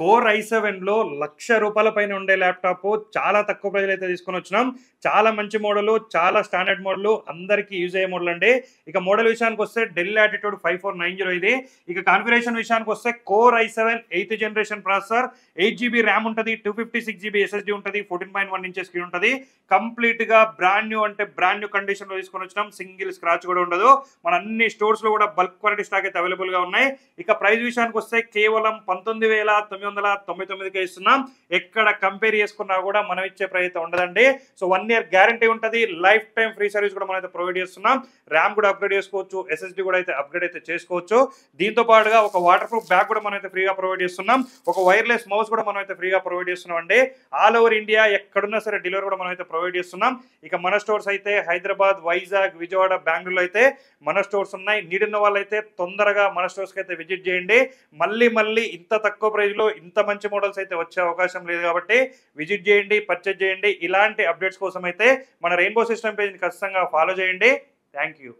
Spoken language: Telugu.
కోర్ i7లో ₹1,00,000 పైన ఉండే ల్యాప్‌టాప్ చాలా తక్కువ ప్రైస్‌లో అయితే తీసుకొనొచ్చినాం. చాలా మంచి మోడలు, చాలా స్టాండర్డ్ మోడలు, అందరికి యూజ్ అయ్యే మోడల్ అండి. ఇక మోడల్ విషయానికొస్తే డెల్ లాటిట్యూడ్ 5490 ఇది. ఇక కాన్ఫిగరేషన్ విషయానికొస్తే core i7 8th generation processor, 8 GB RAM ఉంటది, 256 జీబీ ఎస్ఎస్‌డీ ఉంటది, 14.1 ఇంచెస్ స్క్రీన్ ఉంటది. కంప్లీట్‌గా బ్రాండ్ న్యూ అంటే బ్రాండ్ న్యూ కండిషన్‌లో తీసుకొనొచ్చినాం. సింగిల్ స్క్రాచ్ కూడా ఉండదు. మన అన్ని స్టోర్స్‌లో కూడా బల్క్ క్వాలిటీ స్టాక్ అయితే అవైలబుల్‌గా ఉన్నాయి. ఇక ప్రైస్ విషయానికొస్తే కేవలం 19,999కే ఇస్తున్నాం. ఎక్కడ కంపేర్ చేసుకున్నా కూడా మనం ఇచ్చే ప్రైస్ అయితే ఉండదండి. సో 1 ఇయర్ గ్యారంటీ ఉంటది. లైఫ్ టైం ఫ్రీ సర్వీస్ కూడా మనం అయితే ప్రొవైడ్ చేస్తున్నాం. ర్యామ్ కూడా అప్గ్రేడ్ చేసుకోవచ్చు, ఎస్ఎస్డి కూడా అయితే అప్గ్రేడ్ అయితే చేసుకోవచ్చు. దీంతో పాటుగా ఒక వాటర్ ప్రూఫ్ బ్యాగ్ కూడా మనం అయితే ఫ్రీగా ప్రొవైడ్ చేస్తున్నాం. ఒక వైర్లెస్ మౌస్ కూడా మనం అయితే ఫ్రీగా ప్రొవైడ్ చేస్తున్నాం అండి. ఆల్ ఓవర్ ఇండియా ఎక్కడున్నా సరే డెలివరీ కూడా మనం అయితే ప్రొవైడ్ చేస్తున్నాం. ఇక మన స్టోర్స్ అయితే హైదరాబాద్, వైజాగ్, విజయవాడ, బెంగళూరులో అయితే మన స్టోర్స్ ఉన్నాయి. నీడ్ ఉన్న వాళ్ళైతే తొందరగా మన స్టోర్స్కి అయితే విజిట్ చేయండి. మళ్ళీ ఇంత తక్కువ ప్రైస్లో ఇంత మంచి మోడల్స్ అయితే వచ్చే అవకాశం లేదు కాబట్టి విజిట్ చేయండి, పర్చేజ్ చేయండి. ఇలాంటి అప్డేట్స్ కోసం అయితే మన రెయిన్బో సిస్టమ్ పేజ్ని ఖచ్చితంగా ఫాలో చేయండి. Thank you.